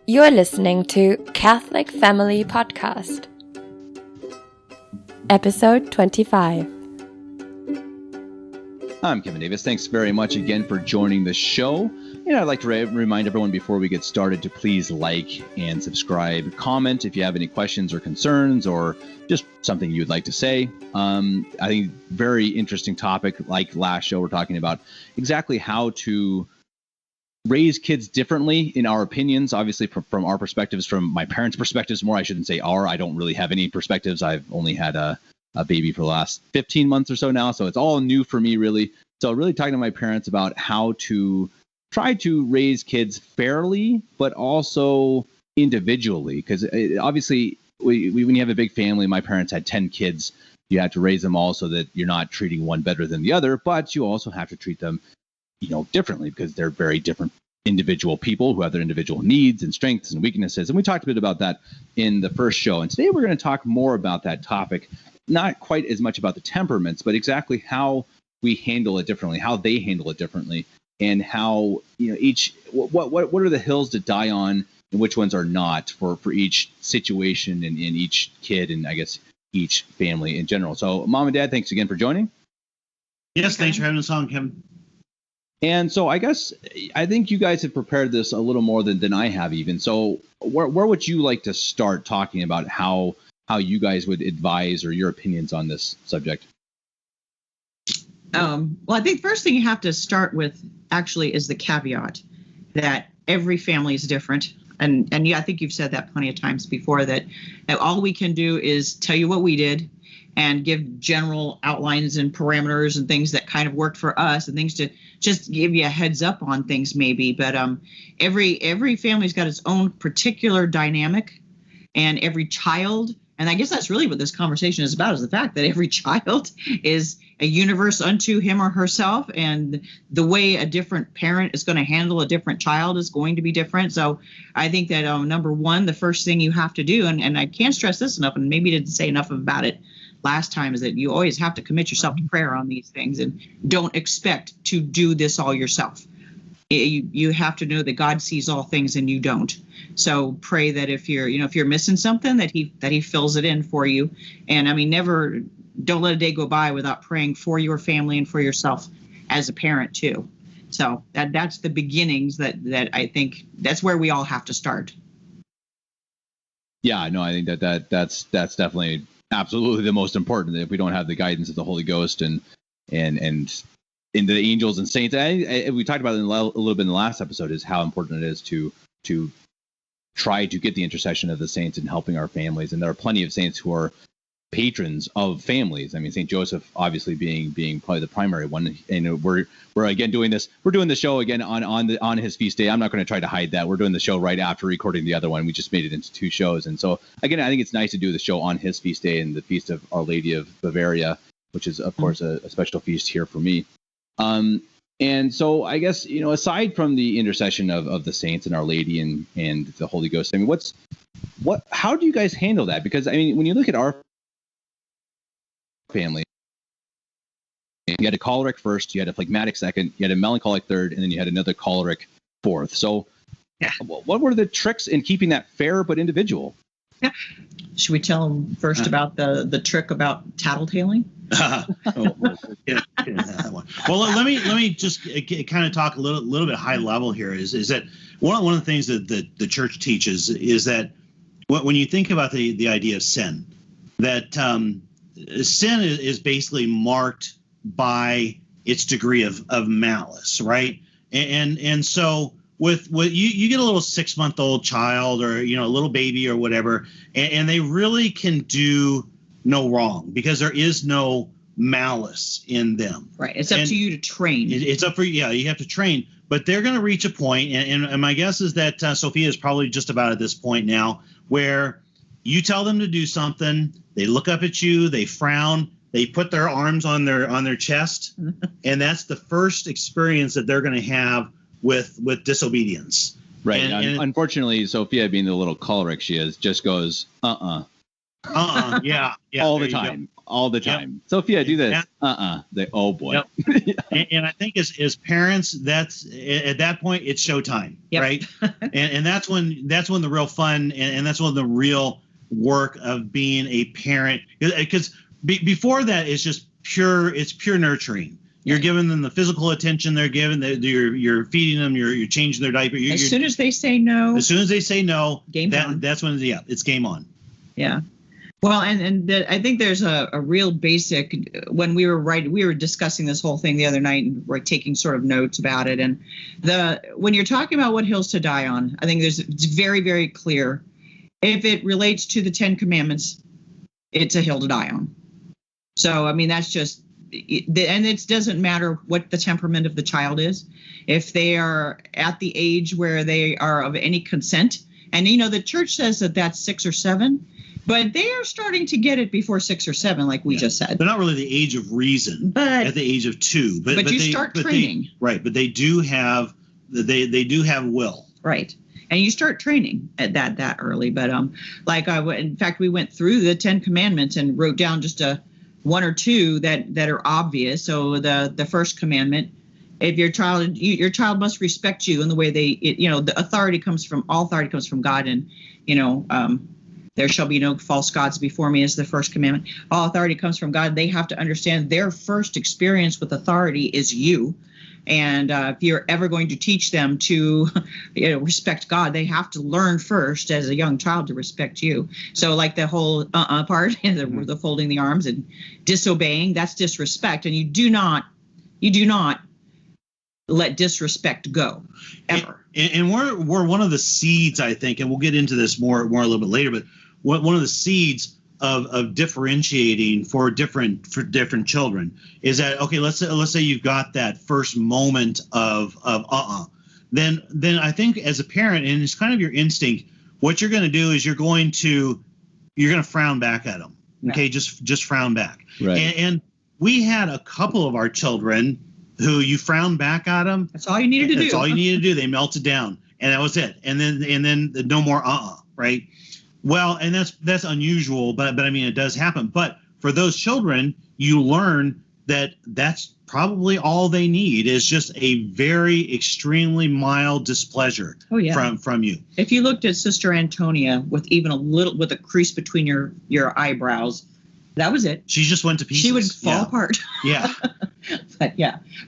You're listening to Catholic Family Podcast, Episode 25. I'm Kevin Davis. Thanks very much again for joining the show. And I'd like to remind everyone before we get started to please like and subscribe, comment if you have any questions or concerns or just something you'd like to say. I think very interesting topic. Like last show, we're talking about exactly how to raise kids differently in our opinions, obviously from our perspectives, from my parents' perspectives more. I shouldn't say our. I don't really have any perspectives. I've only had a baby for the last 15 months or so now, so it's all new for me, really. So really talking to my parents about how to try to raise kids fairly, but also individually, because obviously when you have a big family, my parents had 10 kids, you have to raise them all so that you're not treating one better than the other, but you also have to treat them differently because they're very different individual people who have their individual needs and strengths and weaknesses. And we talked a bit about that in the first show. And today we're going to talk more about that topic, not quite as much about the temperaments, but exactly how we handle it differently, how they handle it differently, and how, what are the hills to die on and which ones are not for each situation and in each kid and I guess each family in general. So Mom and Dad, thanks again for joining. Yes, thanks for having us on, Kevin. And so I think you guys have prepared this a little more than I have even. So where would you like to start talking about how you guys would advise or your opinions on this subject? Well, I think first thing you have to start with actually is the caveat that every family is different. And yeah, I think you've said that plenty of times before, that all we can do is tell you what we did and give general outlines and parameters and things that kind of worked for us and things to just give you a heads up on things maybe. But every family's got its own particular dynamic, and every child, and I guess that's really what this conversation is about, is the fact that every child is a universe unto him or herself, and the way a different parent is going to handle a different child is going to be different. So I think that number one, the first thing you have to do, and I can't stress this enough, and maybe didn't say enough about it last time, is that you always have to commit yourself to prayer on these things and don't expect to do this all yourself. You have to know that God sees all things and you don't. So pray that if you're missing something, that he fills it in for you. And I mean, don't let a day go by without praying for your family and for yourself as a parent too. So that's the beginnings that I think that's where we all have to start. Yeah, no, I think that's definitely absolutely the most important. If we don't have the guidance of the Holy Ghost and into the angels and saints, we talked about it a little bit in the last episode, is how important it is to try to get the intercession of the saints in helping our families. And there are plenty of saints who are patrons of families. I mean, St. Joseph obviously being probably the primary one. And we're again doing this. We're doing the show again on his feast day. I'm not going to try to hide that. We're doing the show right after recording the other one. We just made it into two shows. And so again, I think it's nice to do the show on his feast day and the feast of Our Lady of Bavaria, which is of course a special feast here for me. And so I guess, aside from the intercession of the saints and Our Lady and the Holy Ghost, I mean, how do you guys handle that? Because I mean, when you look at our family, you had a choleric first, you had a phlegmatic second, you had a melancholic third, and then you had another choleric fourth. So yeah, what were the tricks in keeping that fair but individual? Yeah. Should we tell them first about the trick about tattletailing? Well, let me just kind of talk a little bit high level here. Is that one of the things that the church teaches is that when you think about the idea of sin, that sin is basically marked by its degree of malice, right? And so with you get a little 6-month-old child or a little baby or whatever, and they really can do no wrong because there is no malice in them. Right. It's up to you to train. It's up for you. Yeah, you have to train, but they're going to reach a point, and my guess is that Sophia is probably just about at this point now where you tell them to do something, they look up at you, they frown, they put their arms on their chest, and that's the first experience that they're going to have with disobedience. Right. And unfortunately, Sophia, being the little choleric she is, just goes, Yeah. all the there you go. time. All the Yep. time. Sophia, do this. They, oh boy. Yep. And I think as parents, that's at that point it's showtime, Yep. right? and that's when the real fun and that's when the real work of being a parent, because before that it's just pure nurturing. You're giving them the physical attention they're given. You're feeding them. You're changing their diaper. As soon as they say no, game on. That's when it's game on. Yeah. Well, and I think there's a real basic, when we were discussing this whole thing the other night and we're taking sort of notes about it. And when you're talking about what hills to die on, I think it's very, very clear. If it relates to the 10 Commandments, it's a hill to die on. So, I mean, that's just, and it doesn't matter what the temperament of the child is. If they are at the age where they are of any consent, and the church says that that's 6 or 7, but they are starting to get it before 6 or 7, like we just said. They're not really the age of reason, but at the age of 2. But you start training, right? But they do have they have will, right? And you start training at that early. But in fact, we went through the 10 Commandments and wrote down just one or two that are obvious. So the first commandment, if your child must respect you in the way the authority comes from God, and there shall be no false gods before me is the first commandment. All authority comes from God. They have to understand their first experience with authority is you. And if you're ever going to teach them to respect God, they have to learn first as a young child to respect you. So like the whole part, the folding the arms and disobeying, that's disrespect. And you do not let disrespect go ever. And we're one of the seeds, I think, and we'll get into this more a little bit later, but one of the seeds of differentiating for different children is that, okay, let's say you've got that first moment of then I think as a parent, and it's kind of your instinct, what you're going to do is you're going to frown back at them. Okay, right. just frown back. Right. And we had a couple of our children who you frown back at them. That's all you needed to do. That's all you needed to do. They melted down, and that was it. And then no more right. Well, and that's unusual, but I mean, it does happen. But for those children, you learn that that's probably all they need is just a very extremely mild displeasure from you. If you looked at Sister Antonia with even with a crease between your eyebrows, that was it. She just went to pieces. She would fall apart. Yeah.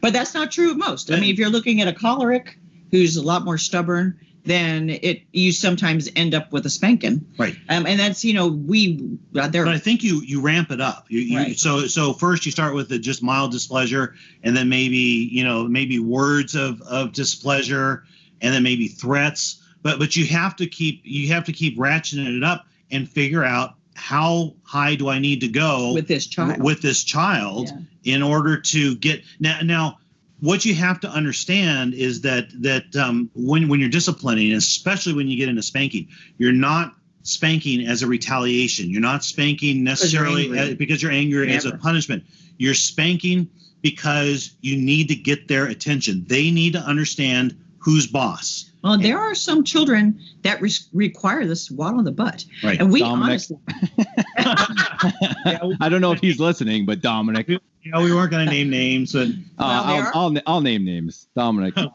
But that's not true of most. I mean, if you're looking at a choleric who's a lot more stubborn, then you sometimes end up with a spanking. Right. And that's, But I think you ramp it up. Right. So first you start with the just mild displeasure, and then maybe words of displeasure, and then maybe threats. But you have to keep ratcheting it up and figure out how high do I need to go with this child in order to get now. What you have to understand is that when you're disciplining, especially when you get into spanking, you're not spanking as a retaliation. You're not spanking necessarily because you're angry as a punishment. You're spanking because you need to get their attention. They need to understand who's boss. Well, there are some children that require this swat on the butt. Right. And we Dominic. honestly... I don't know if he's listening, but Dominic. We weren't going to name names. I'll name names. Dominic. But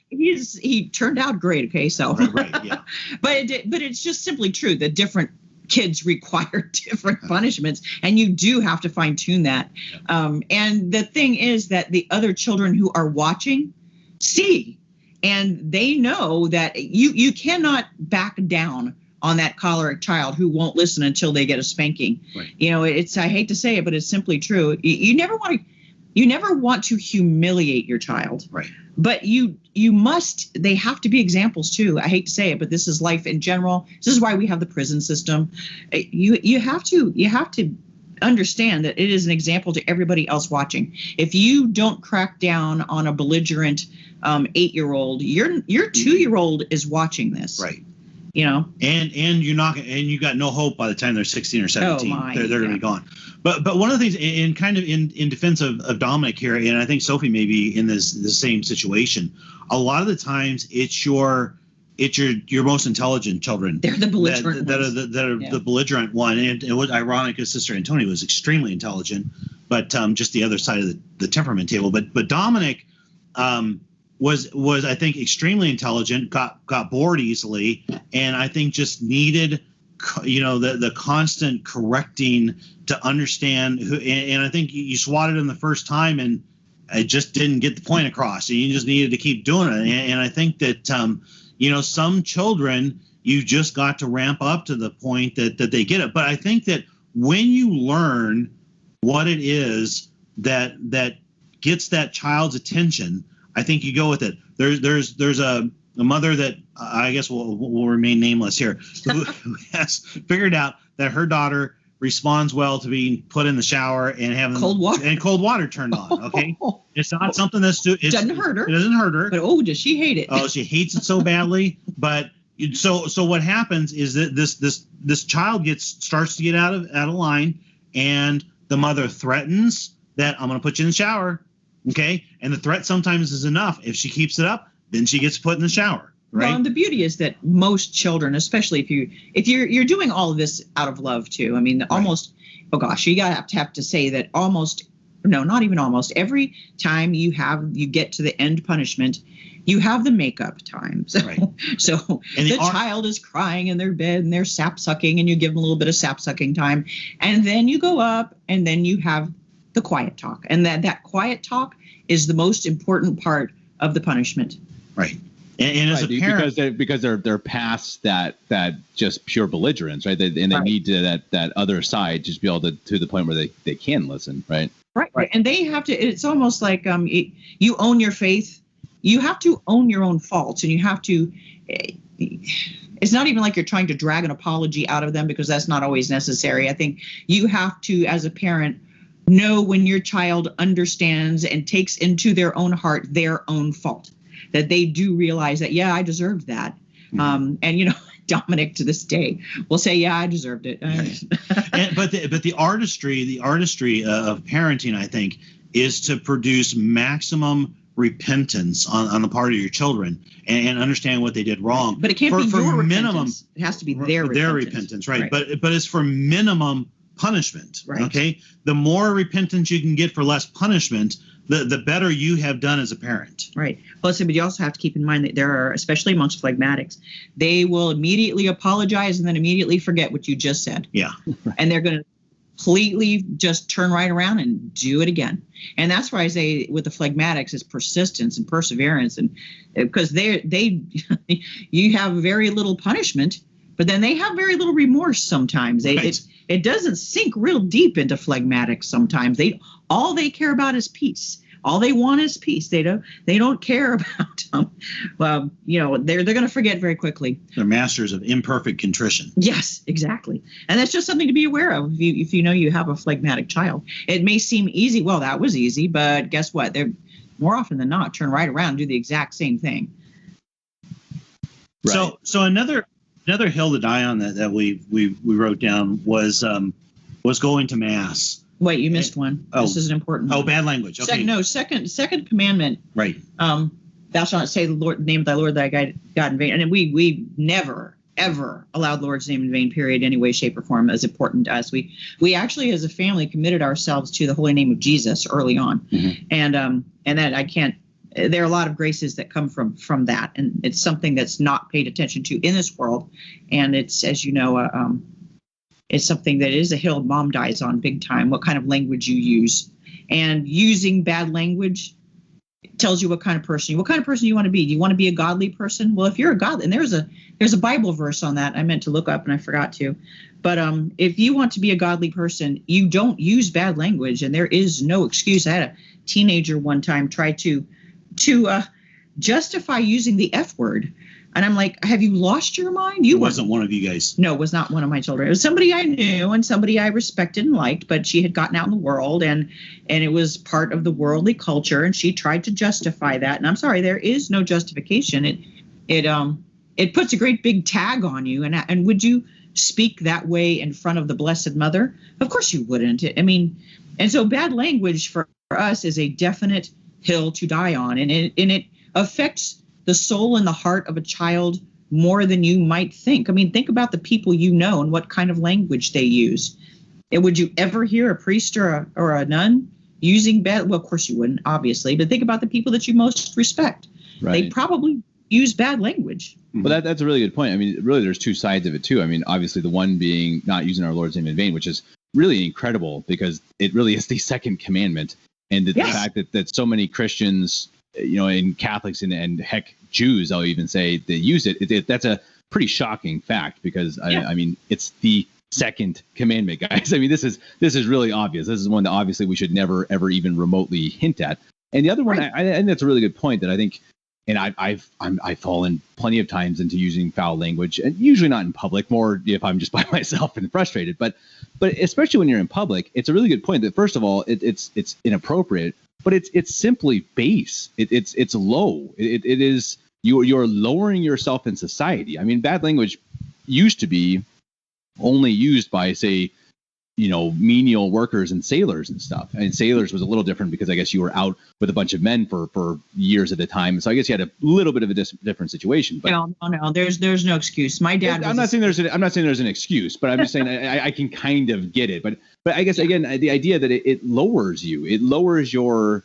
he turned out great. Okay, so. Right, yeah. But it's just simply true that different kids require different punishments, and you do have to fine tune that. And the thing is that the other children who are watching see, and they know that you cannot back down on that choleric child who won't listen until they get a spanking. Right. I hate to say it, but it's simply true. You never want to humiliate your child. Right. But they have to be examples too. I hate to say it, but this is life in general. This is why we have the prison system. You have to understand that it is an example to everybody else watching. If you don't crack down on a belligerent 8-year-old, your 2-year-old is watching this. Right. And you got no hope by the time they're 16 or 17. They're going to be gone. But one of the things in defense of Dominic here, and I think Sophie may be in the same situation. A lot of the times it's your it's your most intelligent children. They're the belligerent that ones. are the belligerent one. And it was ironic because Sister Antonia was extremely intelligent, but just the other side of the temperament table. But Dominic was I think extremely intelligent, got bored easily, and I think just needed the constant correcting to understand who. And I think you swatted him the first time and it just didn't get the point across. And you just needed to keep doing it. And I think that some children, you just got to ramp up to the point that they get it. But I think that when you learn what it is that gets that child's attention, I think you go with it. There's a mother that I guess will remain nameless here, who has figured out that her daughter responds well to being put in the shower and having cold water turned on. Okay, it's not something it doesn't hurt her. It doesn't hurt her. But does she hate it? Oh, she hates it so badly. But so what happens is that this child starts to get out of line, and the mother threatens that I'm going to put you in the shower. Okay, and the threat sometimes is enough. If she keeps it up, then she gets put in the shower. Right. Well, and the beauty is that most children, especially if you're doing all of this out of love too. I mean, almost. Oh gosh, you have to say that almost. No, not even almost. Every time you get to the end punishment, you have the makeup time. So, so the child is crying in their bed and they're sap sucking, and you give them a little bit of sap sucking time, and then you go up, and then you have the quiet talk, and that quiet talk is the most important part of the punishment. Right. And as a parent, because they're past that just pure belligerence, right? They need to that other side just be able to the point where they can listen, right? Right. And they have to. It's almost like you own your faith. You have to own your own faults, and you have to. It's not even like you're trying to drag an apology out of them, because that's not always necessary. I think you have to, as a parent, know when your child understands and takes into their own heart their own fault, that they do realize that, yeah, I deserved that. And, Dominic to this day will say, yeah, I deserved it. But the artistry of parenting, I think, is to produce maximum repentance on the part of your children and understand what they did wrong. But it can't be your minimum. It has to be their repentance, right? But it's for minimum punishment. Right. Okay. The more repentance you can get for less punishment, the better you have done as a parent. Right. But you also have to keep in mind that there are, especially amongst phlegmatics, they will immediately apologize and then immediately forget what you just said. Yeah. And they're going to completely just turn right around and do it again. And that's why I say with the phlegmatics is persistence and perseverance, and because you have very little punishment, but then they have very little remorse sometimes. It doesn't sink real deep into phlegmatics sometimes. All they care about is peace. All they want is peace. They don't care about they're going to forget very quickly. They're masters of imperfect contrition. Yes, exactly. And that's just something to be aware of if you know you have a phlegmatic child. It may seem easy. Well, that was easy, but guess what? They're more often than not turn right around and do the exact same thing. Right. So another hill to die on that we wrote down was going to mass. Wait, you missed one. This is an important one. Oh, bad language. Okay. Second commandment. Right. Thou shalt not say the name of thy Lord thy God in vain. And we never, ever allowed the Lord's name in vain, period, any way, shape, or form, as important to us. We actually, as a family, committed ourselves to the holy name of Jesus early on. Mm-hmm. And that I can't. There are a lot of graces that come from that, and it's something that's not paid attention to in this world. And it's, as you know, it's something that is a hill mom dies on big time. What kind of language you use, and using bad language tells you what kind of person you want to be. Do you want to be a godly person? Well, if you're a godly, and there's a Bible verse on that I meant to look up and I forgot to, but if you want to be a godly person, you don't use bad language, and there is no excuse. I had a teenager one time try to justify using the F word. And I'm like, have you lost your mind? It wasn't one of you guys. No, it was not one of my children. It was somebody I knew and somebody I respected and liked, but she had gotten out in the world and it was part of the worldly culture, and she tried to justify that. And I'm sorry, there is no justification. It puts a great big tag on you. And would you speak that way in front of the Blessed Mother? Of course you wouldn't. And so bad language for us is a definite hill to die on, and it affects the soul and the heart of a child more than you might think. I mean, think about the people you know and what kind of language they use. And would you ever hear a priest or a nun using bad? Well, of course you wouldn't, obviously, but think about the people that you most respect. Right. They probably use bad language. Well, that's a really good point. I mean, really, there's two sides of it too. I mean, obviously, the one being not using our Lord's name in vain, which is really incredible because it really is the second commandment. And the fact that so many Christians, and Catholics and heck, Jews, I'll even say, they use it. That's a pretty shocking fact because I mean, it's the second commandment, guys. I mean, this is really obvious. This is one that obviously we should never, ever even remotely hint at. And the other one, I think that's a really good point that I think, and I've fallen plenty of times into using foul language, and usually not in public, more if I'm just by myself and frustrated. But especially when you're in public, it's a really good point that first of all, it's inappropriate, but it's simply base. It's low. It is you're lowering yourself in society. I mean, bad language used to be only used by, say, menial workers and sailors and stuff. And sailors was a little different because I guess you were out with a bunch of men for years at a time. So I guess you had a little bit of a different situation. But no, there's no excuse. My dad. I'm not saying there's an excuse, but I'm just saying I can kind of get it. But I guess again, the idea that it lowers you, it lowers your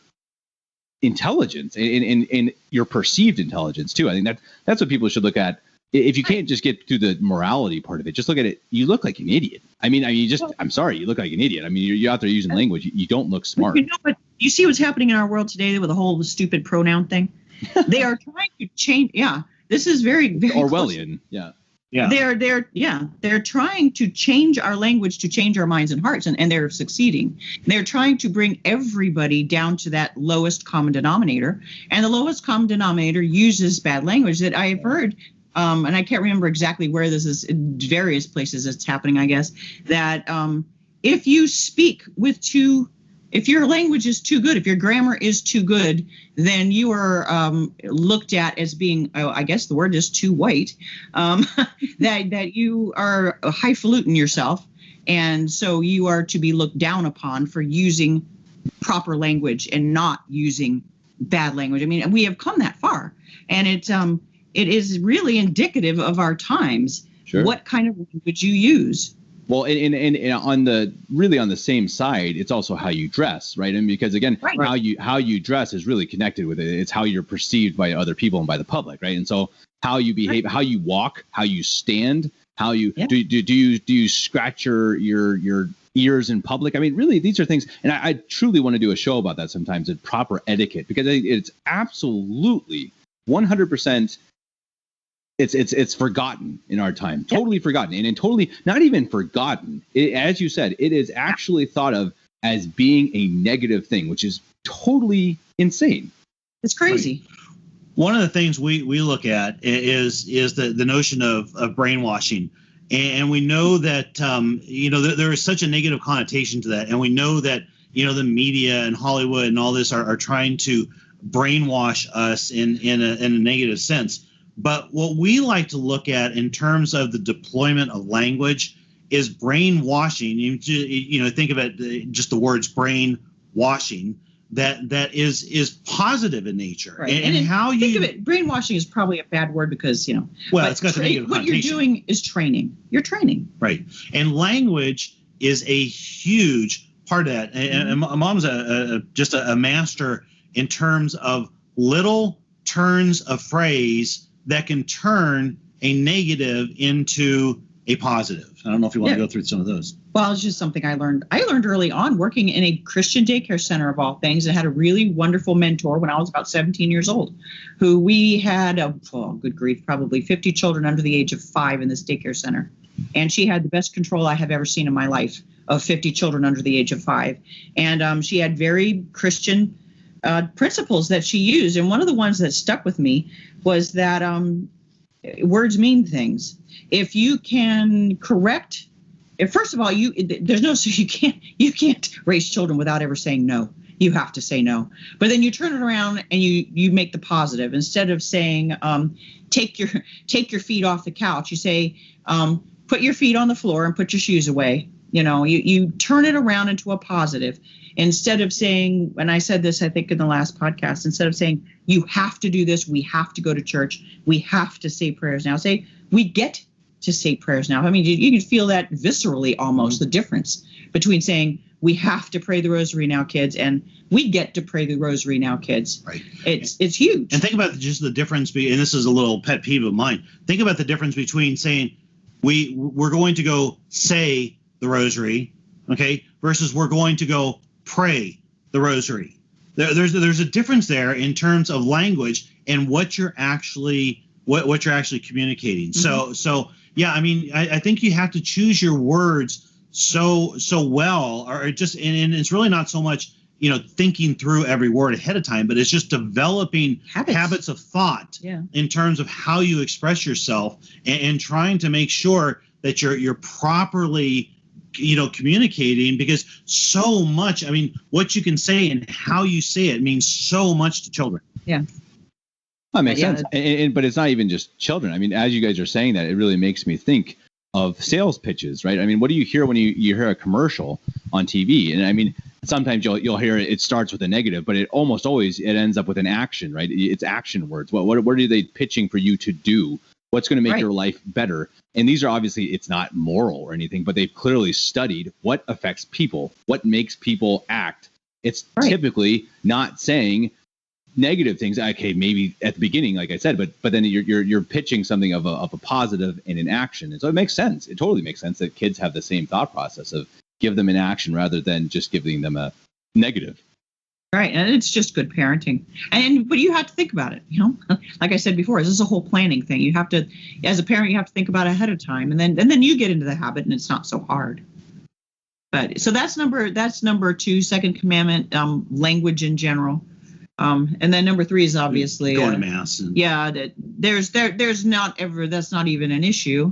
intelligence and your perceived intelligence too. I think that's what people should look at. If you can't just get through the morality part of it, just look at it. You look like an idiot. I'm sorry, you look like an idiot. I mean, you're out there using language. You don't look smart. But you see what's happening in our world today with the whole stupid pronoun thing? They are trying to change. Yeah, this is very, very Orwellian. Close. Yeah. They're trying to change our language to change our minds and hearts, and they're succeeding. They're trying to bring everybody down to that lowest common denominator, and the lowest common denominator uses bad language that I have heard. And I can't remember exactly where this is, in various places it's happening, I guess, that if you speak if your language is too good, if your grammar is too good, then you are looked at as being, I guess the word is too white, that you are highfalutin yourself. And so you are to be looked down upon for using proper language and not using bad language. I mean, we have come that far, and it is really indicative of our times. Sure. What kind of language you use. Well, and on the same side, it's also how you dress, right? And because again, how you dress is really connected with it. It's how you're perceived by other people and by the public, right? And so how you behave, how you walk, how you stand, how you do you scratch your ears in public? I mean, really, these are things, and I truly want to do a show about that sometimes, at proper etiquette, because it's absolutely 100%. It's forgotten in our time, totally forgotten, and totally not even forgotten. As you said, it is actually thought of as being a negative thing, which is totally insane. It's crazy. Right. One of the things we look at is the notion of brainwashing, and we know that there is such a negative connotation to that, and we know that the media and Hollywood and all this are trying to brainwash us in a negative sense. But what we like to look at in terms of the deployment of language is brainwashing. You think of it, just the words brainwashing, that is positive in nature. Right. And how you think of it, brainwashing is probably a bad word because, well, it's got the negative connotation. What you're doing is training. You're training. Right. And language is a huge part of that. And Mom's just a master in terms of little turns of phrase that can turn a negative into a positive. I don't know if you want to go through some of those. Well, it's just something I learned. I learned early on working in a Christian daycare center of all things, and had a really wonderful mentor when I was about 17 years old, who we had, good grief, probably 50 children under the age of 5 in this daycare center. And she had the best control I have ever seen in my life of 50 children under the age of 5. And she had very Christian principles that she used. And one of the ones that stuck with me was that words mean things. If you can correct, first of all, you can't raise children without ever saying no. You have to say no. But then you turn it around and you make the positive. Instead of saying take your feet off the couch, you say put your feet on the floor and put your shoes away. You turn it around into a positive. Instead of saying, and I said this, I think in the last podcast, instead of saying, you have to do this, we have to go to church, we have to say prayers now, say, we get to say prayers now. I mean, you can feel that viscerally almost, the difference between saying, we have to pray the rosary now, kids, and we get to pray the rosary now, kids. Right. It's huge. And think about just the difference, and this is a little pet peeve of mine. Think about the difference between saying we're going to go say the rosary, okay, versus we're going to go pray the rosary. There's a difference there in terms of language and what you're actually communicating. Mm-hmm. So yeah, I mean, I think you have to choose your words so well, or just, and it's really not so much, thinking through every word ahead of time, but it's just developing habits of thought in terms of how you express yourself, and trying to make sure that you're properly, communicating, because so much, I mean, what you can say and how you say it means so much to children. Yeah. That makes sense. But it's not even just children. I mean, as you guys are saying that, it really makes me think of sales pitches, right? I mean, what do you hear when you hear a commercial on TV? And I mean, sometimes you'll hear it starts with a negative, but it almost always ends up with an action, right? It's action words. What are they pitching for you to do? What's going to make your life better? And these are obviously, it's not moral or anything, but they've clearly studied what affects people, what makes people act. It's typically not saying negative things. Okay, maybe at the beginning, like I said, but then you're pitching something of a positive and an action. And so it makes sense. It totally makes sense that kids have the same thought process of give them an action rather than just giving them a negative. Right, and it's just good parenting. But you have to think about it, Like I said before, this is a whole planning thing. You have to, as a parent, you have to think about it ahead of time, and then you get into the habit, and it's not so hard. But so that's number 2, second commandment, language in general. And then number 3 is obviously going to mass. There's not ever, that's not even an issue.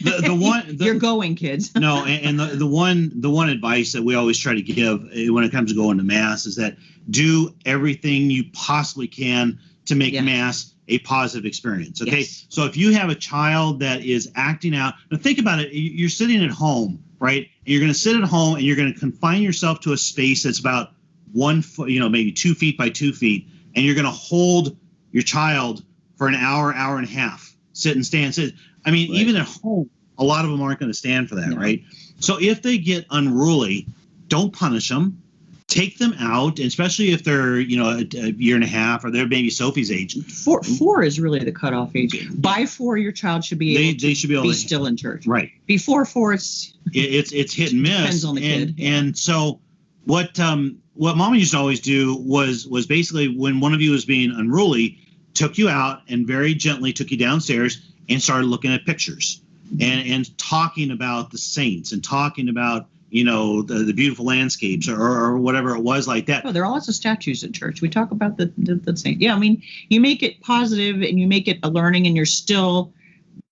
You're going, kids. No, and the one advice that we always try to give when it comes to going to mass is that do everything you possibly can to make mass a positive experience. Okay, so if you have a child that is acting out, now think about it. You're sitting at home, right? And you're going to sit at home and you're going to confine yourself to a space that's about 1 foot, maybe 2 feet by 2 feet, and you're going to hold your child for an hour and a half, sit and stand. I mean, even at home, a lot of them aren't going to stand for that, right? So if they get unruly, don't punish them. Take them out, especially if they're, a year and a half, or they're maybe Sophie's age. 4 is really the cutoff age. By 4, your child should be able to be still in church. Right. Before 4, it's hit and miss. Depends on the kid. And so what Mama used to always do was basically when one of you was being unruly, took you out and very gently took you downstairs and started looking at pictures and talking about the saints and talking about, the beautiful landscapes or whatever it was like that. Oh, there are lots of statues at church. We talk about the saint. Yeah, I mean, you make it positive and you make it a learning, and you're still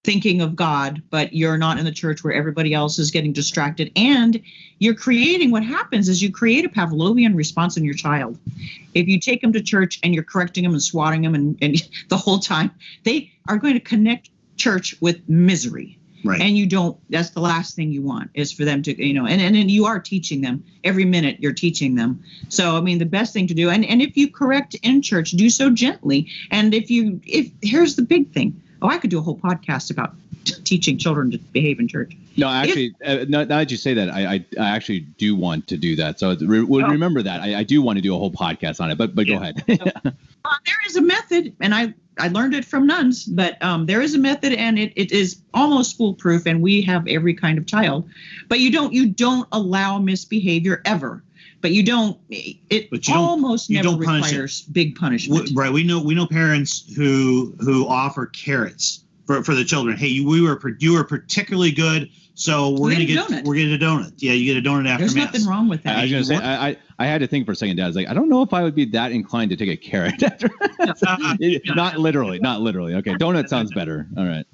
thinking of God, but you're not in the church where everybody else is getting distracted. And you're creating, what happens is you create a Pavlovian response in your child. If you take them to church and you're correcting them and swatting them and the whole time, they are going to connect church with misery. Right. And that's the last thing you want, is for them to, and you are teaching them every minute, you're teaching them. So, I mean, the best thing to do, and if you correct in church, do so gently. And if here's the big thing. Oh, I could do a whole podcast about teaching children to behave in church. No, actually, now that you say that, I actually do want to do that. So remember that. I do want to do a whole podcast on it, but go ahead. There is a method, and I learned it from nuns, but there is a method, and it is almost foolproof, and we have every kind of child. But you don't allow misbehavior ever. But you don't never requires big punishment. Right. We know parents who offer carrots for the children. Hey, you were particularly good, so we're gonna get a donut. Yeah, you get a donut after There's mass. Nothing wrong with that. I was gonna say I had to think for a second, Dad. I was like, I don't know if I would be that inclined to take a carrot after. Not literally. Okay, donut sounds better. All right.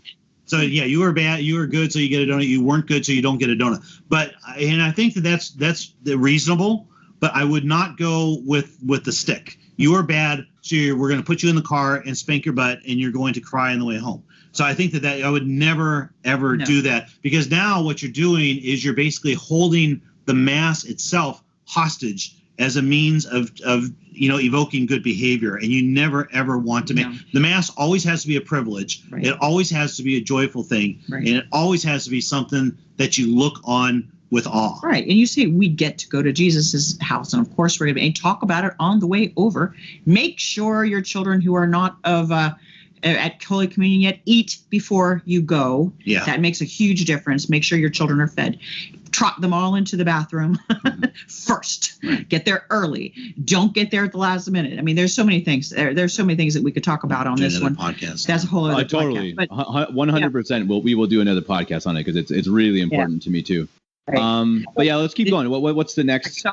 So yeah, you were bad, you were good, so you get a donut. You weren't good, so you don't get a donut. But I think that's reasonable. But I would not go with the stick. You are bad, so we're going to put you in the car and spank your butt, and you're going to cry on the way home. So I think that I would never, ever do that, because now what you're doing is you're basically holding the mass itself hostage as a means of evoking good behavior, and you never ever want to make the Mass always has to be a privilege. Right. It always has to be a joyful thing, right. and it always has to be something that you look on with awe. Right. And you say we get to go to Jesus's house, and of course we're going to and talk about it on the way over. Make sure your children who are not of at Holy Communion yet eat before you go. Yeah. That makes a huge difference. Make sure your children are fed. Trot them all into the bathroom first. Right. Get there early. Don't get there at the last minute. I mean, there's so many things. There's so many things that we could talk about on Do this another one. podcast. That's a whole other totally. podcast. But 100%. We will do another podcast on it because it's really important to me too. Right. But yeah, let's keep going. What's the next?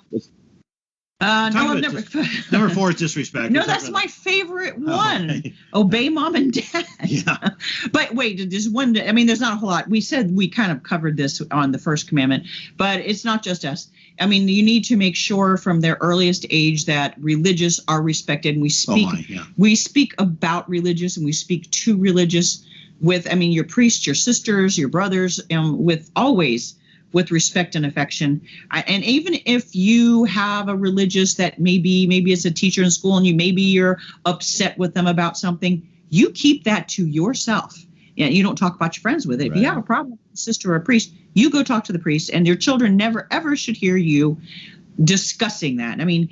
Number 4 is disrespect. No, that's my favorite one. Okay. Obey mom and dad. Yeah. But wait, there's one. I mean, there's not a whole lot. We said we kind of covered this on the first commandment, but it's not just us. I mean, you need to make sure from their earliest age that religious are respected, and we speak. We speak about religious, and we speak to religious with. I mean, your priests, your sisters, your brothers, with always. With respect and affection. And even if you have a religious that maybe it's a teacher in school and you're upset with them about something, you keep that to yourself. You don't talk about your friends with it. Right. If you have a problem with a sister or a priest, you go talk to the priest, and your children never ever should hear you discussing that. I mean,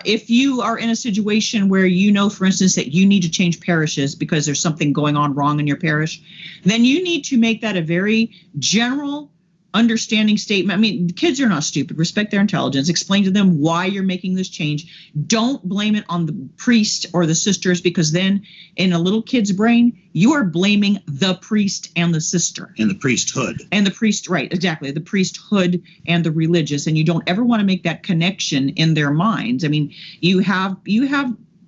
if you are in a situation where for instance, that you need to change parishes because there's something going on wrong in your parish, then you need to make that a very general understanding statement. I mean, kids are not stupid. Respect their intelligence. Explain to them why you're making this change. Don't blame it on the priest or the sisters, because then in a little kid's brain, you are blaming the priest and the sister. And the priesthood. And the priest, right, exactly. The priesthood and the religious. And you don't ever want to make that connection in their minds. I mean, you have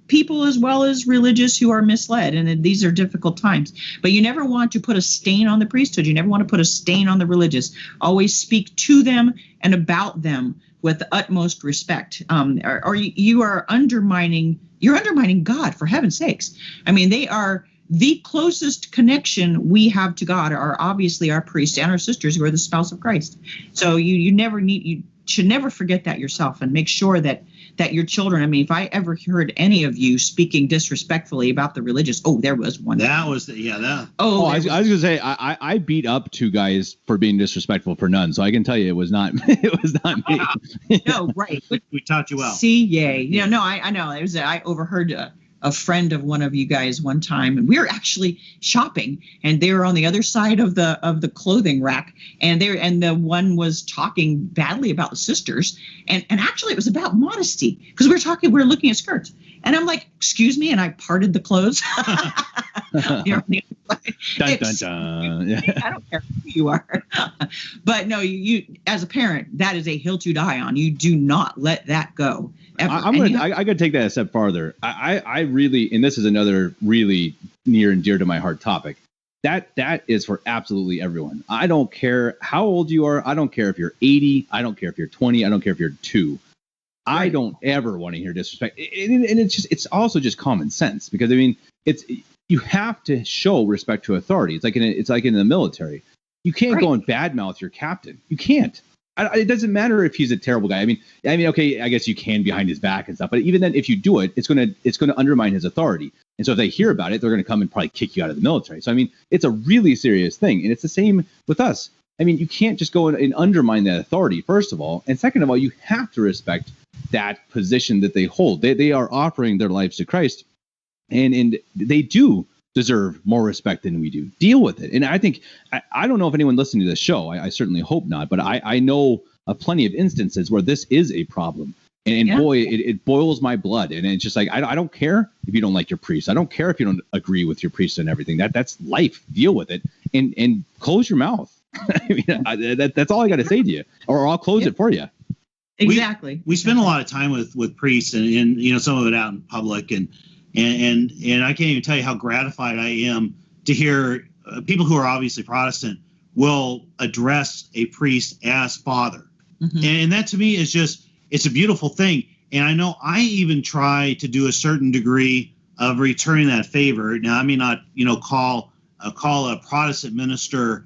people as well as religious who are misled, and these are difficult times. But you never want to put a stain on the priesthood. You never want to put a stain on the religious. Always speak to them and about them with the utmost respect. Or you are undermining. You're undermining God, for heaven's sakes. I mean, they are the closest connection we have to God. Are obviously our priests and our sisters who are the spouse of Christ. So you should never forget that yourself, and make sure that your children, I mean, if I ever heard any of you speaking disrespectfully about the religious, there was one. That was that. I was going to say, I beat up 2 guys for being disrespectful for nuns, so I can tell you it was not me. No, right. We taught you well. See, yay. Yeah. No, I know. I overheard a friend of one of you guys one time, and we were actually shopping, and they were on the other side of the clothing rack, and the one was talking badly about the sisters, and actually it was about modesty, because we were looking at skirts, and I'm like, excuse me, and I parted the clothes. Dun, dun, dun. I don't care who you are. But no, you as a parent, that is a hill to die on. You do not let that go. Ever. I got to take that a step farther. I really, and this is another really near and dear to my heart topic. That is for absolutely everyone. I don't care how old you are. I don't care if you're 80. I don't care if you're 20. I don't care if you're 2. Right. I don't ever want to hear disrespect. And it's also just common sense, because I mean, you have to show respect to authority. It's like in the military. You can't go and badmouth your captain. You can't. It doesn't matter if he's a terrible guy. I mean, okay, I guess you can behind his back and stuff, but even then, if you do it, it's gonna undermine his authority. And so if they hear about it, they're gonna come and probably kick you out of the military. So I mean, it's a really serious thing, and it's the same with us. I mean, you can't just go and undermine that authority, first of all, and second of all, you have to respect that position that they hold. They are offering their lives to Christ, and they do deserve more respect than we do. Deal with it. And I think, I don't know if anyone listening to this show, I certainly hope not, but I know of plenty of instances where this is a problem. And boy, it boils my blood. And it's just like, I don't care if you don't like your priest. I don't care if you don't agree with your priest and everything. That's life. Deal with it and close your mouth. I mean, that's all I got to say to you, or I'll close it for you. Exactly. We spend a lot of time with priests, and some of it out in public, and I can't even tell you how gratified I am to hear people who are obviously Protestant will address a priest as father. Mm-hmm. And that to me is it's a beautiful thing. And I know I even try to do a certain degree of returning that favor. Now, I may not, call a Protestant minister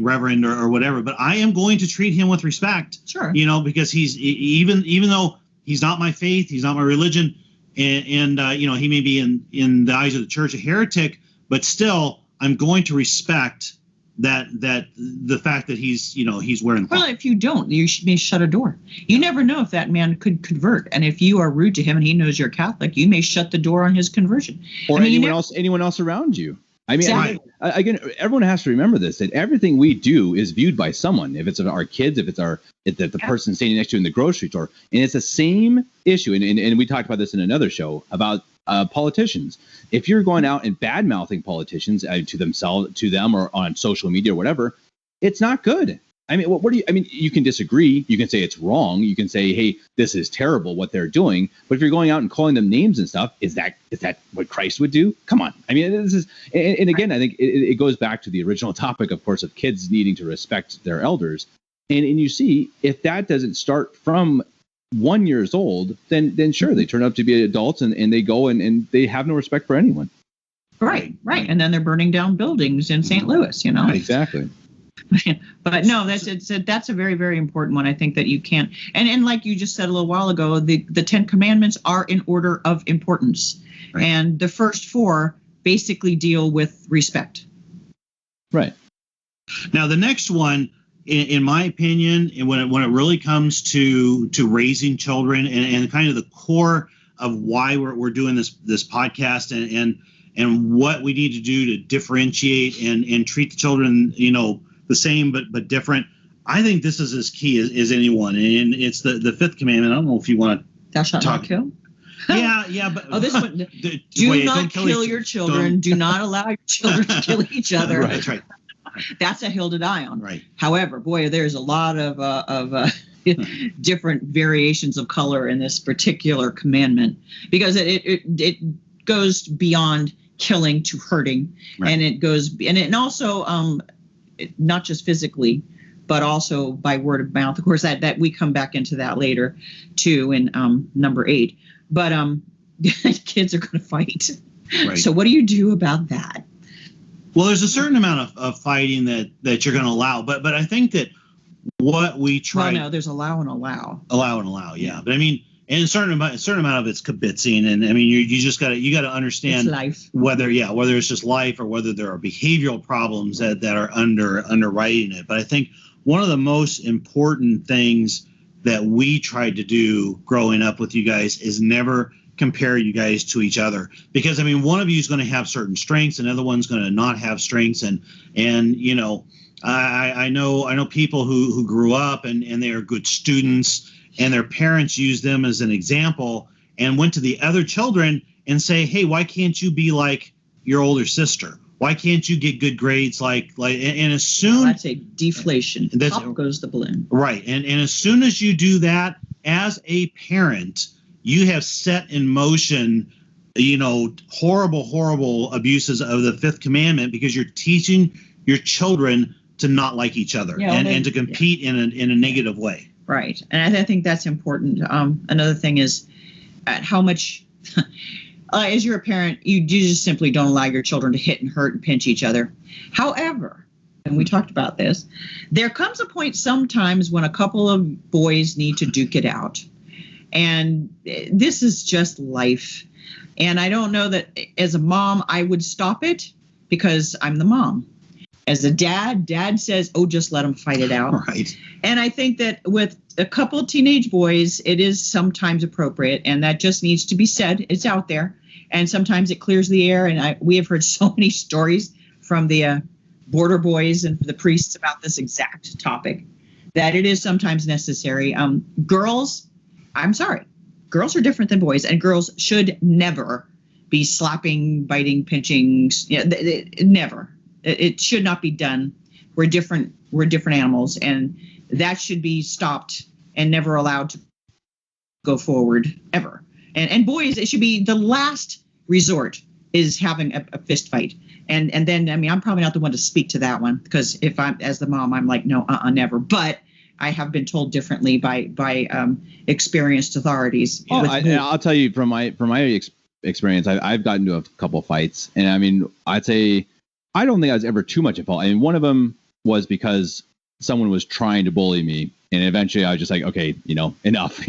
reverend or whatever, but I am going to treat him with respect. Sure. Because he's even though he's not my faith, he's not my religion, and he may be in the eyes of the church a heretic, but still I'm going to respect that the fact that he's wearing the well, if you don't, you may shut a door. You never know if that man could convert, and if you are rude to him and he knows you're Catholic, you may shut the door on his conversion. Or anyone else around you. I mean, Exactly. again, everyone has to remember this, that everything we do is viewed by someone. If it's our kids, if it's the person standing next to you in the grocery store, and it's the same issue. And we talked about this in another show about politicians. If you're going out and bad mouthing politicians to them or on social media or whatever, it's not good. I mean, what do you? I mean, you can disagree. You can say it's wrong. You can say, "Hey, this is terrible what they're doing." But if you're going out and calling them names and stuff, is that what Christ would do? Come on. I mean, this is. And again, I think it goes back to the original topic, of course, of kids needing to respect their elders. And you see, if that doesn't start from 1 year old, then sure, they turn up to be adults and they go and they have no respect for anyone. Right. And then they're burning down buildings in St. Louis. Exactly. But no, that's a very, very important one. I think that you can't, and like you just said a little while ago, the 10 commandments are in order of importance, right. And the first 4 basically deal with respect. Right. Now the next one, in my opinion, and when it really comes to raising children and kind of the core of why we're doing this podcast and what we need to do to differentiate and treat the children, the same but different. I think this is as key as anyone, and it's the 5th commandment. I don't know if you want to Thou shalt not kill. Yeah, but this one. Do not kill your children. Do not allow your children to kill each other. Right, that's right. That's a hill to die on. Right. However, boy, there's a lot of different variations of color in this particular commandment, because it goes beyond killing to hurting, right. And it also not just physically, but also by word of mouth. Of course, that we come back into that later, too, in number 8. But kids are going to fight. Right. So what do you do about that? Well, there's a certain amount of fighting that you're going to allow, but I think that what we try. Well, no, there's allow and allow. Allow and allow, yeah. But I mean, and a certain amount of it's kibitzing, and I mean, you just got to understand it's life. whether it's just life or whether there are behavioral problems that are underwriting it. But I think one of the most important things that we tried to do growing up with you guys is never compare you guys to each other, because I mean, one of you is going to have certain strengths, another one's going to not have strengths, and I know people who grew up and they are good students, and their parents use them as an example and went to the other children and say, hey, why can't you be like your older sister? Why can't you get good grades and as soon that's a deflation. Pop goes the balloon. Right. And as soon as you do that, as a parent, you have set in motion, horrible abuses of the 5th commandment, because you're teaching your children to not like each other and to compete in a negative way. Right. And I think that's important. Another thing is how much, as you're a parent, you just simply don't allow your children to hit and hurt and pinch each other. However, and we talked about this, there comes a point sometimes when a couple of boys need to duke it out. And this is just life. And I don't know that as a mom, I would stop it, because I'm the mom. As a dad says, oh, just let them fight it out. Right. And I think that with a couple of teenage boys, it is sometimes appropriate, and that just needs to be said. It's out there, and sometimes it clears the air. And we have heard so many stories from the border boys and the priests about this exact topic, that it is sometimes necessary. Girls, I'm sorry, girls are different than boys, and girls should never be slapping, biting, pinching. Never. It should not be done. We're different animals, and that should be stopped and never allowed to go forward ever. And boys, it should be the last resort is having a fist fight. And then, I mean, I'm probably not the one to speak to that one, because if I'm, as the mom, I'm like, no, never. But I have been told differently by experienced authorities. I'll tell you from my experience, I've gotten into a couple fights, and I mean, I'd say I don't think I was ever too much at fault. I mean, one of them, was because someone was trying to bully me, and eventually I was just like, okay, enough,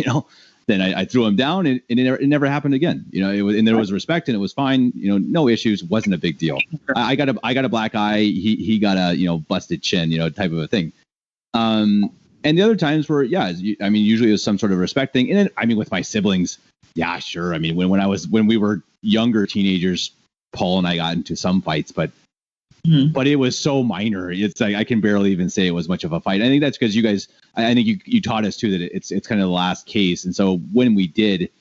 Then I threw him down, and it never happened again. And there was respect, and it was fine. No issues. Wasn't a big deal. I got a black eye. He got a busted chin. Type of a thing. And the other times were usually it was some sort of respect thing. And then with my siblings, yeah, sure. When we were younger teenagers, Paul and I got into some fights, but it was so minor. It's like I can barely even say it was much of a fight. I think that's because you guys. I think you taught us too that it's kind of the last case, and so when we did,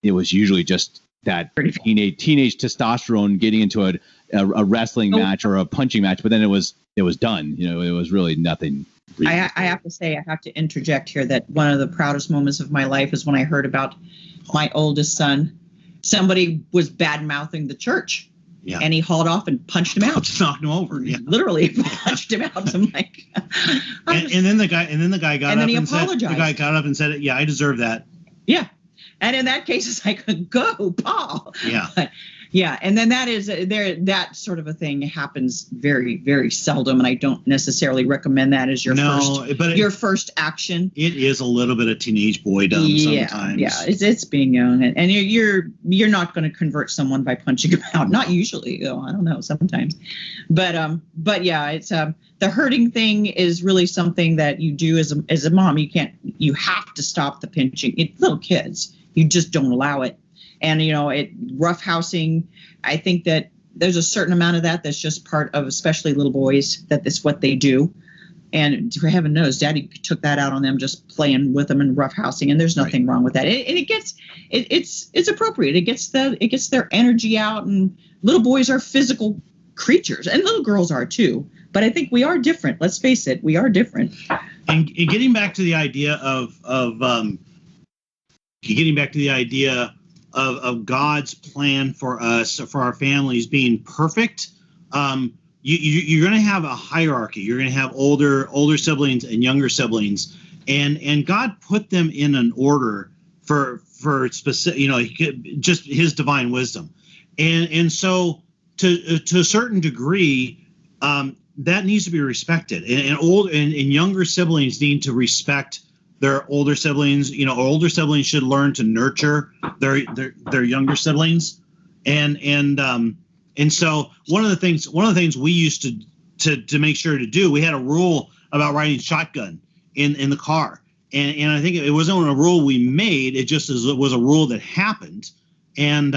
it was usually just that teenage testosterone getting into a wrestling match or a punching match, but then it was done. It was really nothing. I have to say, I have to interject here that one of the proudest moments of my life is when I heard about my oldest son. Somebody was bad mouthing the church. Yeah. And he hauled off and punched him out. Knocked him over. Yeah. Literally punched him out. I'm like, and then the guy got and up he and apologized. The guy got up and said, "Yeah, I deserve that." Yeah, and in that case, it's like, go, Paul. Yeah. But, yeah, and then that sort of a thing happens very, very seldom, and I don't necessarily recommend that as your first action. It is a little bit of teenage boydom sometimes. Yeah, it's being young, and you're not going to convert someone by punching them out. Not usually, though. I don't know, sometimes, but yeah, it's the hurting thing is really something that you do as a mom. You have to stop the pinching. It's little kids. You just don't allow it. And, roughhousing, I think that there's a certain amount of that's just part of, especially little boys, that that's what they do. And for heaven knows, Daddy took that out on them, just playing with them and roughhousing. And there's nothing wrong with that. And it's appropriate. It gets their energy out. And little boys are physical creatures, and little girls are too. But I think we are different. Let's face it, we are different. And getting back to the idea of God's plan for us, for our families being perfect, you're going to have a hierarchy. You're going to have older siblings and younger siblings, and God put them in an order for specific, just His divine wisdom, and so to a certain degree, that needs to be respected, and younger siblings need to respect their older siblings. Older siblings should learn to nurture their younger siblings, and so one of the things we used to make sure to do, we had a rule about riding shotgun in the car, and I think it wasn't a rule we made. It just was a rule that happened, and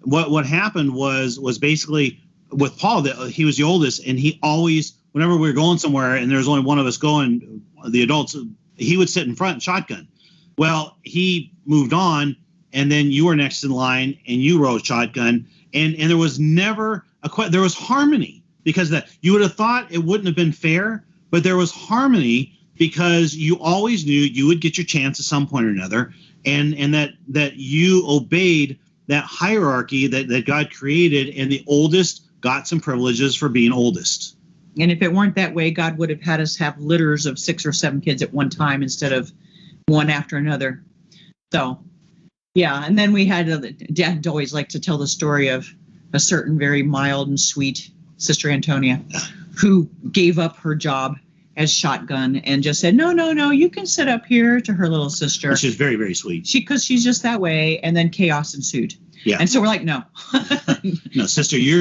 what happened was basically with Paul, that he was the oldest, and he always, whenever we were going somewhere and there was only one of us going, the adults, he would sit in front shotgun. Well, he moved on, and then you were next in line and you rode shotgun, and there was never there was harmony, because that you would have thought it wouldn't have been fair, but there was harmony because you always knew you would get your chance at some point or another, and that you obeyed that hierarchy that God created, and the oldest got some privileges for being oldest. And if it weren't that way, God would have had us have litters of 6 or 7 kids at one time instead of one after another. So, yeah. And then we had, Dad always liked to tell the story of a certain very mild and sweet Sister Antonia who gave up her job as shotgun and just said, no, you can sit up here, to her little sister. She's very, very sweet. Because she's just that way. And then chaos ensued. Yeah. And so we're like, no. No, sister, we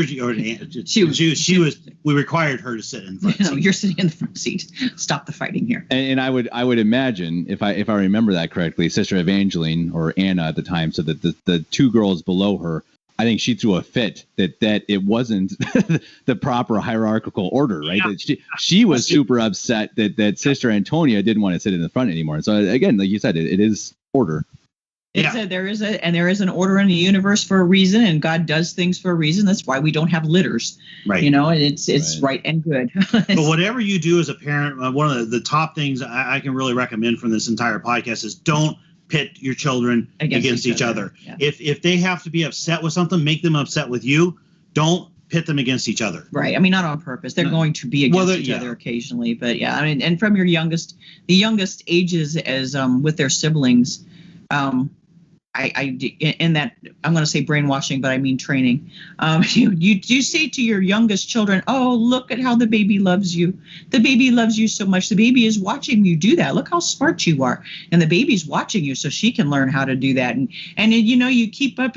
required her to sit in the front seat. You're sitting in the front seat. Stop the fighting here. And I would imagine, if I remember that correctly, Sister Evangeline, or Anna at the time, so that the 2 girls below her, I think she threw a fit that it wasn't the proper hierarchical order, right? Yeah. That she was super upset that Sister Antonia didn't want to sit in the front anymore. And so again, like you said, it is order. There is an order in the universe for a reason, and God does things for a reason. That's why we don't have litters, right? It's right and good. But whatever you do as a parent, one of the top things I can really recommend from this entire podcast is don't pit your children against each other. Yeah. If they have to be upset with something, make them upset with you. Don't pit them against each other. Right. I mean, not on purpose. They're going to be against each other occasionally, but yeah. I mean, and from the youngest ages as with their siblings. in that, I'm going to say brainwashing, but I mean training. You say to your youngest children, "Oh, look at how the baby loves you. The baby loves you so much. The baby is watching you do that. Look how smart you are. And the baby's watching you so she can learn how to do that." And you keep up,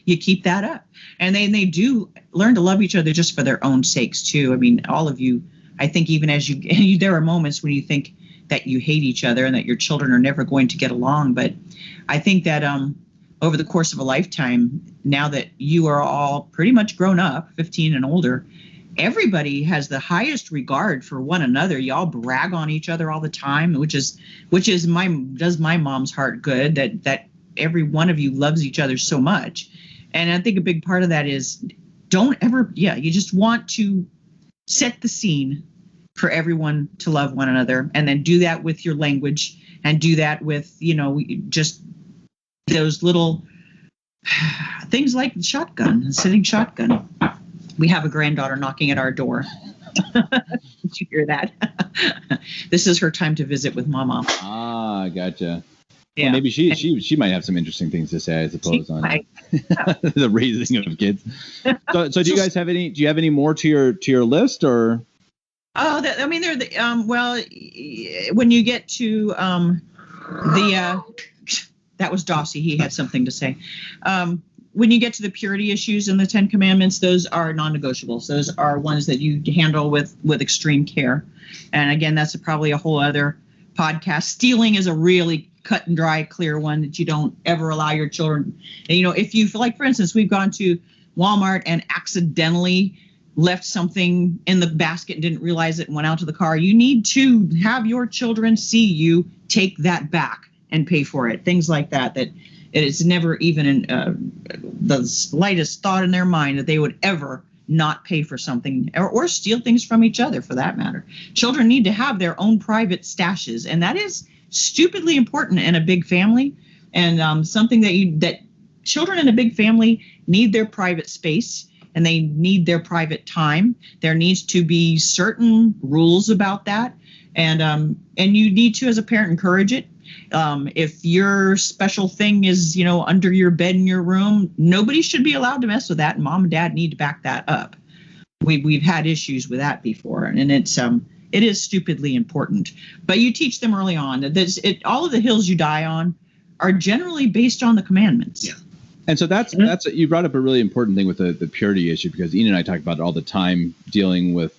you keep that up. And they do learn to love each other just for their own sakes too. I mean, all of you, I think even as there are moments when you think that you hate each other and that your children are never going to get along. But I think that over the course of a lifetime, now that you are all pretty much grown up, 15 and older, everybody has the highest regard for one another. Y'all brag on each other all the time, which does my mom's heart good, that every one of you loves each other so much. And I think a big part of that is you just want to set the scene for everyone to love one another, and then do that with your language, and do that with, just those little things like sitting shotgun. We have a granddaughter knocking at our door. Did you hear that? This is her time to visit with Mama. Ah, gotcha. Yeah. Well, maybe she might have some interesting things to say, I suppose, on the raising of kids. So do you guys have any? Do you have any more to your list, or? Oh, they're when you get to that was Dossie. He had something to say. When you get to the purity issues in the 10 Commandments, those are non-negotiables. Those are ones that you handle with extreme care. And again, that's probably a whole other podcast. Stealing is a really cut and dry, clear one that you don't ever allow your children. And, if you, like, for instance, we've gone to Walmart and accidentally left something in the basket and didn't realize it and went out to the car, you need to have your children see you take that back and pay for it. Things like that it's never even in the slightest thought in their mind that they would ever not pay for something or steal things from each other, for that matter. Children need to have their own private stashes, and that is stupidly important in a big family, and something that children in a big family need their private space, and they need their private time. There needs to be certain rules about that, and you need to, as a parent, encourage it. If your special thing is, under your bed in your room, nobody should be allowed to mess with that, and mom and dad need to back that up. We've had issues with that before, and it is stupidly important. But you teach them early on that all of the hills you die on are generally based on the commandments. Yeah. And so that's you brought up a really important thing with the purity issue, because Ian and I talk about it all the time, dealing with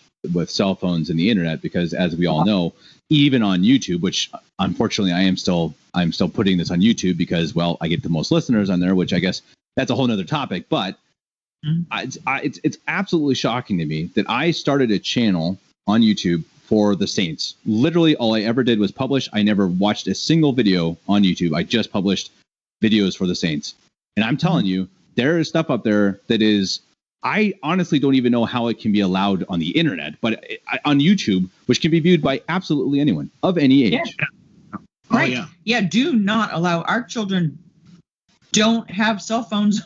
cell phones and the internet, because as we all know, even on YouTube, which unfortunately I'm still putting this on YouTube because, well, I get the most listeners on there, which I guess that's a whole nother topic. But it's absolutely shocking to me that I started a channel on YouTube for the Saints. Literally all I ever did was publish. I never watched a single video on YouTube. I just published videos for the Saints. And I'm telling you, there is stuff up there that is, I honestly don't even know how it can be allowed on the internet, but on YouTube, which can be viewed by absolutely anyone of any age. Yeah. Right. Yeah. Do not allow our children. Don't have cell phones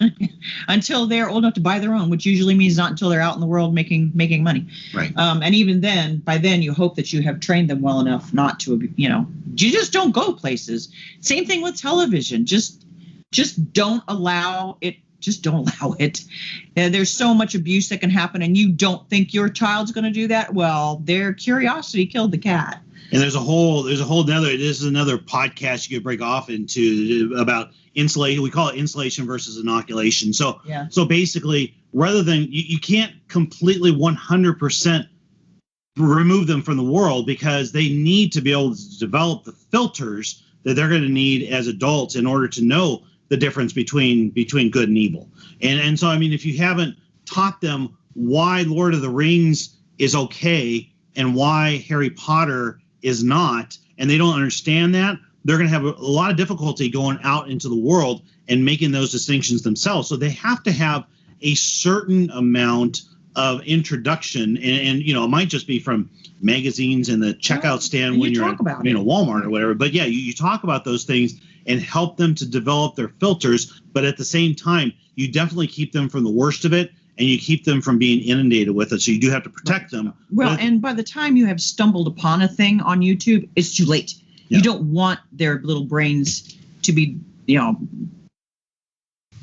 until they're old enough to buy their own, which usually means not until they're out in the world making money. Right. And even then, by then, you hope that you have trained them well enough not to, you just don't go places. Same thing with television. Just don't allow it. Just don't allow it. There's so much abuse that can happen, and you don't think your child's going to do that. Well, their curiosity killed the cat. And this is another podcast you could break off into about insulation. We call it insulation versus inoculation. So basically, rather than you can't completely 100% remove them from the world, because they need to be able to develop the filters that they're going to need as adults in order to know the difference between good and evil. And so, I mean, if you haven't taught them why Lord of the Rings is okay and why Harry Potter is not, and they don't understand that, they're going to have a lot of difficulty going out into the world and making those distinctions themselves. So they have to have a certain amount of introduction, and it might just be from magazines and the checkout stand when you're at Walmart or whatever. But yeah, you talk about those things and help them to develop their filters. But at the same time, you definitely keep them from the worst of it, and you keep them from being inundated with it. So you do have to protect them. Well, and by the time you have stumbled upon a thing on YouTube, it's too late. Yeah. You don't want their little brains to be,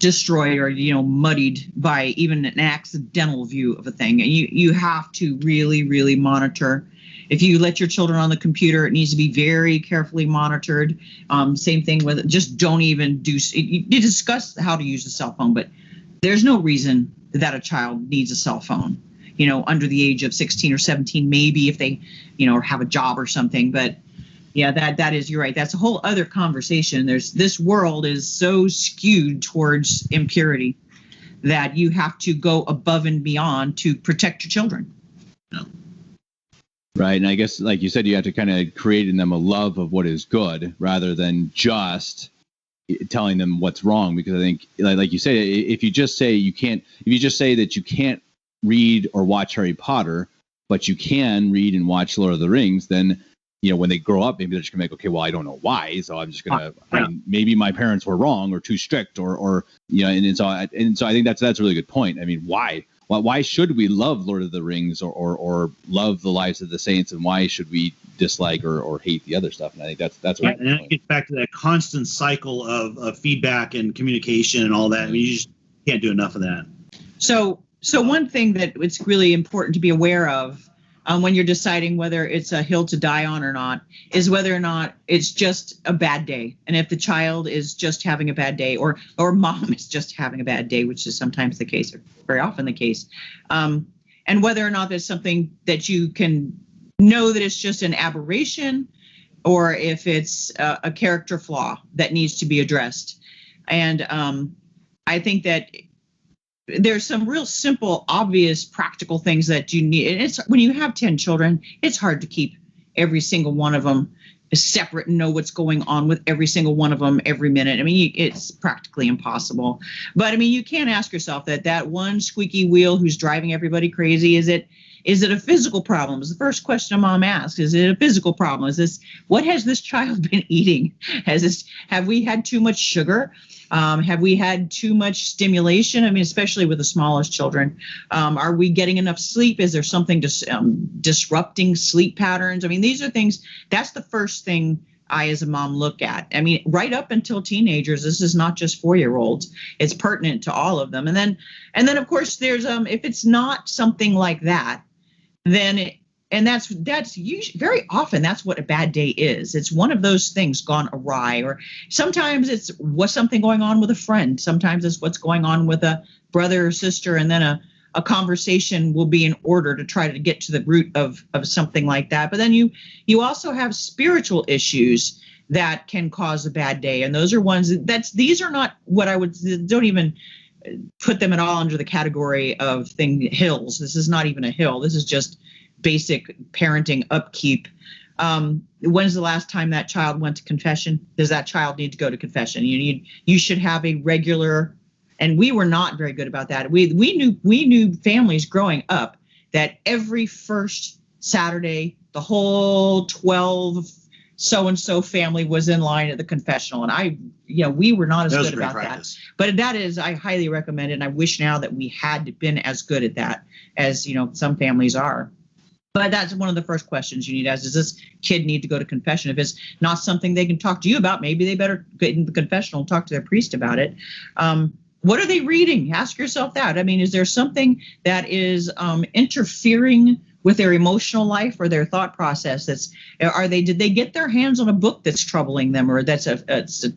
destroyed or muddied by even an accidental view of a thing. And you have to really monitor. If you let your children on the computer, it needs to be very carefully monitored. Same thing with just don't even do. You discuss how to use a cell phone, but there's no reason that a child needs a cell phone. Under the age of 16 or 17, maybe if they, or have a job or something. But yeah, that is, you're right. That's a whole other conversation. This world is so skewed towards impurity that you have to go above and beyond to protect your children. Right. And I guess, like you said, you have to kind of create in them a love of what is good rather than just telling them what's wrong. Because I think, like you say, if you just say that you can't read or watch Harry Potter, but you can read and watch Lord of the Rings, then when they grow up, maybe they're just gonna be like, okay, well, I don't know why, so I'm just gonna. Maybe my parents were wrong or too strict, or and so I think that's a really good point. I mean, why should we love Lord of the Rings or love the Lives of the Saints, and why should we dislike or hate the other stuff? And I think that's right. And it gets back to that constant cycle of feedback and communication and all that. I mean, you just can't do enough of that. So one thing that it's really important to be aware of when you're deciding whether it's a hill to die on or not is whether or not it's just a bad day. And if the child is just having a bad day or mom is just having a bad day, which is sometimes the case or very often the case, and whether or not there's something that you can know that it's just an aberration or if it's a character flaw that needs to be addressed. And I think that there's some real simple, obvious, practical things that you need. And it's when you have 10 children, it's hard to keep every single one of them separate and know what's going on with every single one of them every minute. I mean, it's practically impossible. But I mean, you can't ask yourself that one squeaky wheel who's driving everybody crazy, is it a physical problem? Is the first question a mom asks. Is it a physical problem? What has this child been eating? Have we had too much sugar? Have we had too much stimulation? I mean, especially with the smallest children. Are we getting enough sleep? Is there something disrupting sleep patterns? I mean, these are things, that's the first thing I, as a mom, look at. I mean, right up until teenagers, this is not just 4-year-olds. It's pertinent to all of them. And then of course, there's, if it's not something like that, then that's usually very often that's what a bad day is. It's one of those things gone awry, or sometimes it's what's something going on with a friend. Sometimes it's what's going on with a brother or sister, and then a conversation will be in order to try to get to the root of something like that. But then you also have spiritual issues that can cause a bad day, and those are ones these are not what don't even put them at all under the category of hills. This is not even a hill. This is just basic parenting upkeep. When's the last time that child went to confession? Does that child need to go to confession? You should have a regular, and we were not very good about that. We knew families growing up that every first Saturday, the whole 12 so-and-so family was in line at the confessional. And we were not as good about that. But that is, I highly recommend it. And I wish now that we had been as good at that as, some families are. But that's one of the first questions you need to ask. Does this kid need to go to confession? If it's not something they can talk to you about, maybe they better get in the confessional and talk to their priest about it. What are they reading? Ask yourself that. I mean, is there something that is interfering with their emotional life or their thought process? Did they get their hands on a book that's troubling them, or that's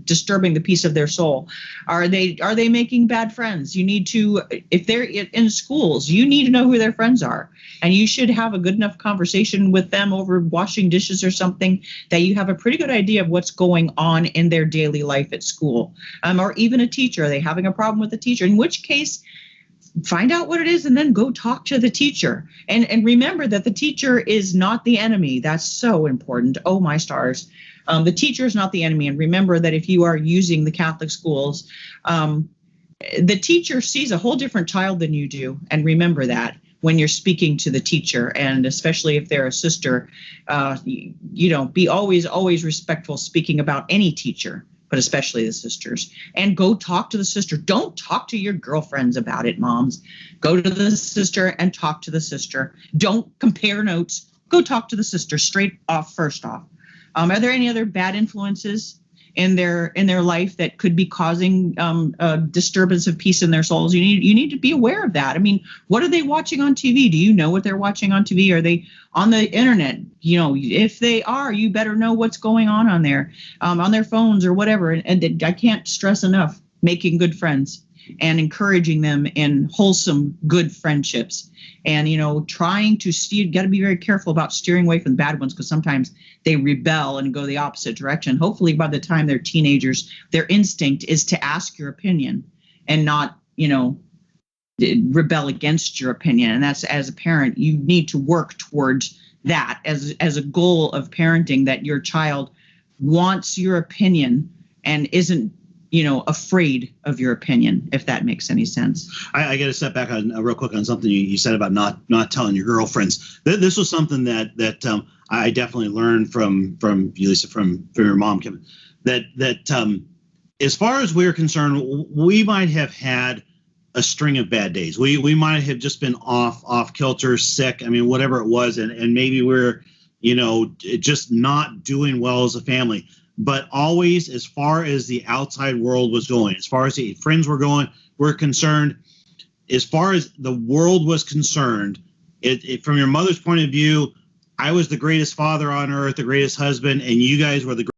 disturbing the peace of their soul? Are they making bad friends? You need to, if they're in schools, you need to know who their friends are, and you should have a good enough conversation with them over washing dishes or something that you have a pretty good idea of what's going on in their daily life at school. Or even a teacher, are they having a problem with the teacher? In which case, find out what it is and then go talk to the teacher. And remember that the teacher is not the enemy. That's so important. Oh, my stars. The teacher is not the enemy. And remember that if you are using the Catholic schools, the teacher sees a whole different child than you do. And remember that when you're speaking to the teacher, and especially if they're a sister, be always respectful speaking about any teacher, but especially the sisters. And go talk to the sister. Don't talk to your girlfriends about it, moms. Go to the sister and talk to the sister. Don't compare notes. Go talk to the sister straight off, first off. Are there any other bad influences in their life that could be causing a disturbance of peace in their souls. You need to be aware of that. I mean, what are they watching on TV? Do you know what they're watching on TV? Are they on the internet? You know, if they are, you better know what's going on there, on their phones or whatever. And I can't stress enough, making good friends and encouraging them in wholesome, good friendships. And, you know, trying to steer, got to be very careful about steering away from the bad ones, because sometimes they rebel and go the opposite direction. Hopefully by the time they're teenagers, their instinct is to ask your opinion and not, you know, rebel against your opinion. And that's, as a parent, you need to work towards that as a goal of parenting, that your child wants your opinion and isn't, you know, afraid of your opinion, if that makes any sense. I got to step back on real quick on something you said about not telling your girlfriends. This was something that I definitely learned from you, Lisa, from your mom, Kim. That as far as we're concerned, we might have had a string of bad days. We might have just been off kilter, sick. I mean, whatever it was, and maybe we're, you know, just not doing well as a family. But always, as far as the outside world was going, as far as the friends were concerned, as far as the world was concerned, from your mother's point of view, I was the greatest father on earth, the greatest husband, and you guys were the